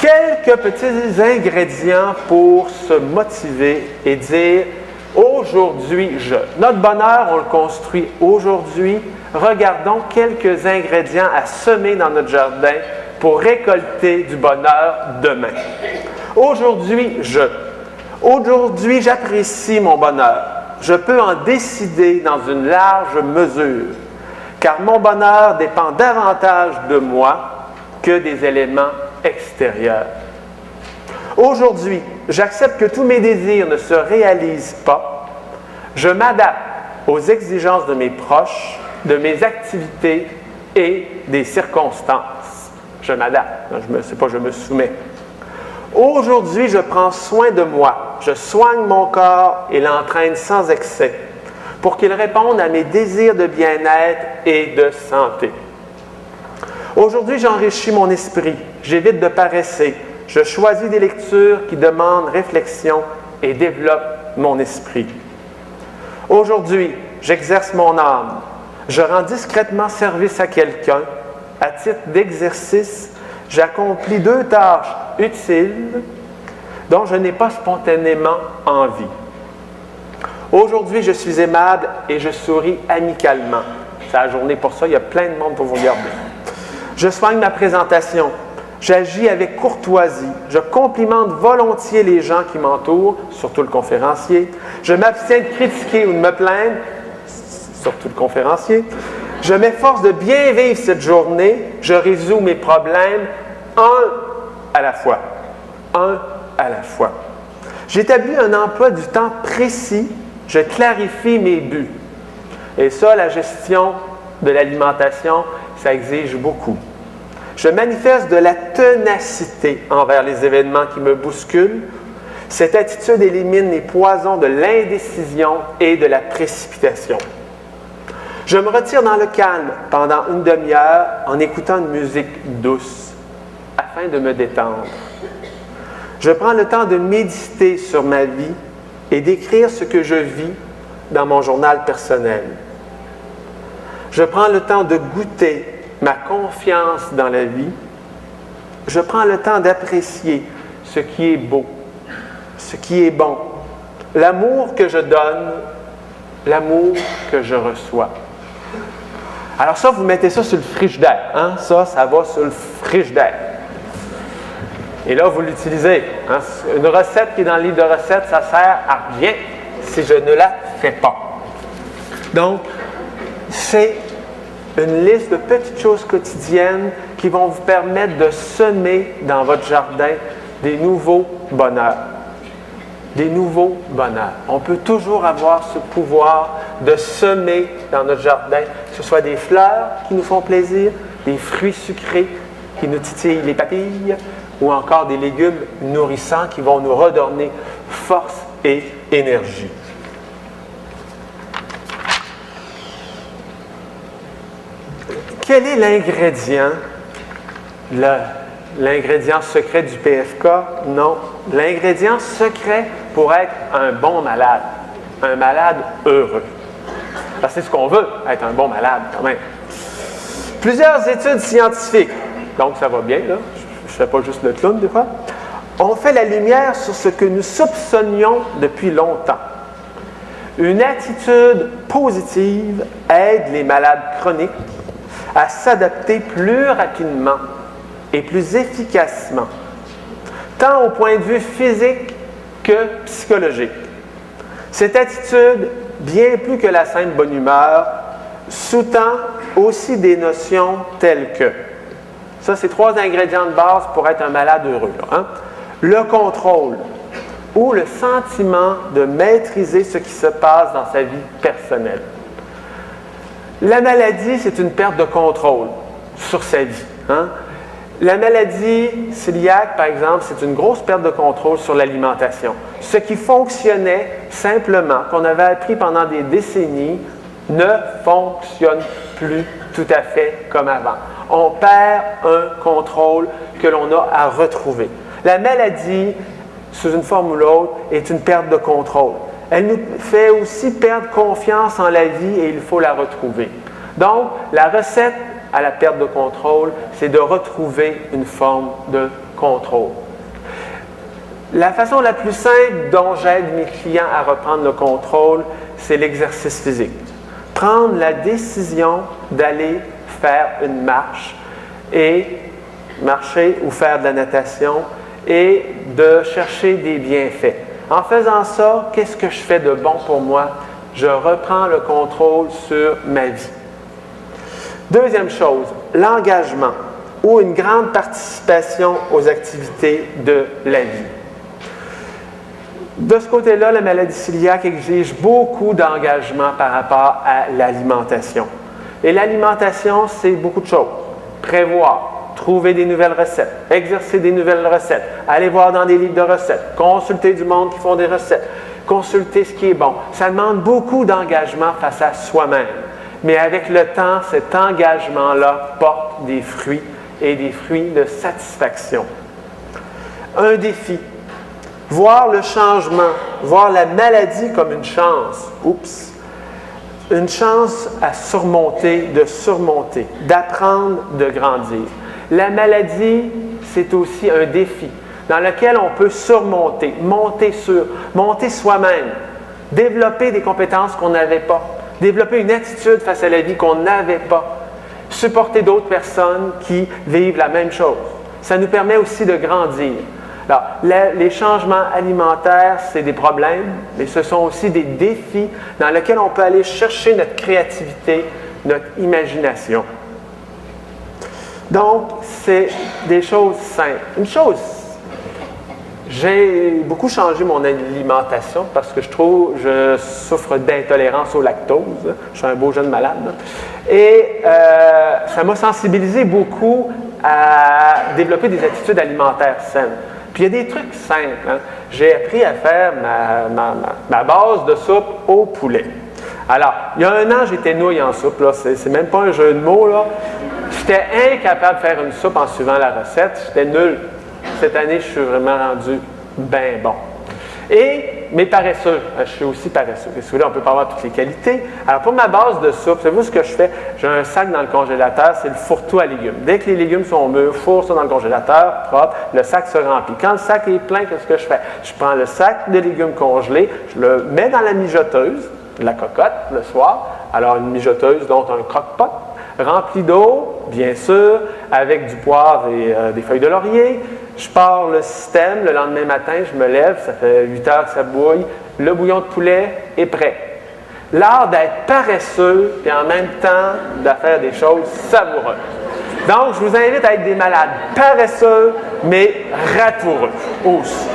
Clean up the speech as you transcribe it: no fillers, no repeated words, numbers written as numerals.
quelques petits ingrédients pour se motiver et dire « Aujourd'hui, je ». Notre bonheur, on le construit aujourd'hui. Regardons quelques ingrédients à semer dans notre jardin pour récolter du bonheur demain. Aujourd'hui, je. Aujourd'hui, j'apprécie mon bonheur. Je peux en décider dans une large mesure, car mon bonheur dépend davantage de moi que des éléments extérieurs. Aujourd'hui, j'accepte que tous mes désirs ne se réalisent pas. Je m'adapte aux exigences de mes proches, de mes activités et des circonstances. Je m'adapte. C'est pas je me soumets. Aujourd'hui, je prends soin de moi. Je soigne mon corps et l'entraîne sans excès pour qu'il réponde à mes désirs de bien-être et de santé. Aujourd'hui, j'enrichis mon esprit. J'évite de paresser. Je choisis des lectures qui demandent réflexion et développent mon esprit. Aujourd'hui, j'exerce mon âme. Je rends discrètement service à quelqu'un. À titre d'exercice, j'accomplis 2 tâches utiles dont je n'ai pas spontanément envie. Aujourd'hui, je suis aimable et je souris amicalement. C'est la journée pour ça, il y a plein de monde pour vous regarder. Je soigne ma présentation. J'agis avec courtoisie. Je complimente volontiers les gens qui m'entourent, surtout le conférencier. Je m'abstiens de critiquer ou de me plaindre, surtout le conférencier. Je m'efforce de bien vivre cette journée. Je résous mes problèmes un à la fois. Un à la fois. J'établis un emploi du temps précis. Je clarifie mes buts. Et ça, la gestion de l'alimentation, ça exige beaucoup. Je manifeste de la ténacité envers les événements qui me bousculent. Cette attitude élimine les poisons de l'indécision et de la précipitation. Je me retire dans le calme pendant une demi-heure en écoutant une musique douce afin de me détendre. Je prends le temps de méditer sur ma vie et d'écrire ce que je vis dans mon journal personnel. Je prends le temps de goûter ma confiance dans la vie. Je prends le temps d'apprécier ce qui est beau, ce qui est bon, l'amour que je donne, l'amour que je reçois. Alors ça, vous mettez ça sur le frigidaire. Hein? Ça va sur le frigidaire. Et là, vous l'utilisez. Hein? Une recette qui est dans le livre de recettes, ça ne sert à rien si je ne la fais pas. Donc, c'est une liste de petites choses quotidiennes qui vont vous permettre de semer dans votre jardin des nouveaux bonheurs. Des nouveaux bonheurs. On peut toujours avoir ce pouvoir de semer dans notre jardin, que ce soit des fleurs qui nous font plaisir, des fruits sucrés qui nous titillent les papilles, ou encore des légumes nourrissants qui vont nous redonner force et énergie. Quel est l'ingrédient? L'ingrédient secret du PFK? Non. L'ingrédient secret pour être un bon malade. Un malade heureux. Parce que c'est ce qu'on veut, être un bon malade quand même. Plusieurs études scientifiques, donc ça va bien, là, je ne fais pas juste le clown des fois, ont fait la lumière sur ce que nous soupçonnions depuis longtemps. Une attitude positive aide les malades chroniques à s'adapter plus rapidement et plus efficacement, tant au point de vue physique que psychologique. Cette attitude, bien plus que la simple bonne humeur, sous-tend aussi des notions telles que, ça c'est 3 ingrédients de base pour être un malade heureux, hein? Le contrôle, ou le sentiment de maîtriser ce qui se passe dans sa vie personnelle. La maladie, c'est une perte de contrôle sur sa vie. Hein? La maladie cœliaque, par exemple, c'est une grosse perte de contrôle sur l'alimentation. Ce qui fonctionnait simplement, qu'on avait appris pendant des décennies, ne fonctionne plus tout à fait comme avant. On perd un contrôle que l'on a à retrouver. La maladie, sous une forme ou l'autre, est une perte de contrôle. Elle nous fait aussi perdre confiance en la vie et il faut la retrouver. Donc, la recette à la perte de contrôle, c'est de retrouver une forme de contrôle. La façon la plus simple dont j'aide mes clients à reprendre le contrôle, c'est l'exercice physique. Prendre la décision d'aller faire une marche et marcher ou faire de la natation et de chercher des bienfaits. En faisant ça, qu'est-ce que je fais de bon pour moi? Je reprends le contrôle sur ma vie. Deuxième chose, l'engagement ou une grande participation aux activités de la vie. De ce côté-là, la maladie cœliaque exige beaucoup d'engagement par rapport à l'alimentation. Et l'alimentation, c'est beaucoup de choses. Prévoir, trouver des nouvelles recettes, exercer des nouvelles recettes, aller voir dans des livres de recettes, consulter du monde qui font des recettes, consulter ce qui est bon. Ça demande beaucoup d'engagement face à soi-même. Mais avec le temps, cet engagement-là porte des fruits et des fruits de satisfaction. Un défi. Voir le changement, voir la maladie comme une chance. Oups! Une chance à surmonter, d'apprendre, de grandir. La maladie, c'est aussi un défi dans lequel on peut surmonter, monter soi-même, développer des compétences qu'on n'avait pas, développer une attitude face à la vie qu'on n'avait pas, supporter d'autres personnes qui vivent la même chose. Ça nous permet aussi de grandir. Alors, les changements alimentaires, c'est des problèmes, mais ce sont aussi des défis dans lesquels on peut aller chercher notre créativité, notre imagination. Donc, c'est des choses simples. Une chose, j'ai beaucoup changé mon alimentation parce que je souffre d'intolérance au lactose. Je suis un beau jeune malade. Et ça m'a sensibilisé beaucoup à développer des attitudes alimentaires saines. Puis il y a des trucs simples. Hein. J'ai appris à faire ma base de soupe au poulet. Alors, il y a un an, j'étais nouille en soupe. Là. C'est même pas un jeu de mots. Là. J'étais incapable de faire une soupe en suivant la recette. J'étais nul. Cette année, je suis vraiment rendu bien bon. Mais paresseux. Je suis aussi paresseux. Et celui-là, on ne peut pas avoir toutes les qualités. Alors, pour ma base de soupe, savez-vous ce que je fais? J'ai un sac dans le congélateur, c'est le fourre-tout à légumes. Dès que les légumes sont mûrs, je fourre ça dans le congélateur, propre, le sac se remplit. Quand le sac est plein, qu'est-ce que je fais? Je prends le sac de légumes congelés, je le mets dans la mijoteuse, la cocotte, le soir. Alors, une mijoteuse, dont un croque-pot, rempli d'eau, bien sûr, avec du poivre et des feuilles de laurier. Je pars le système, le lendemain matin, je me lève, ça fait 8 heures que ça bouille, le bouillon de poulet est prêt. L'art d'être paresseux et en même temps de faire des choses savoureuses. Donc, je vous invite à être des malades paresseux, mais ratoureux aussi.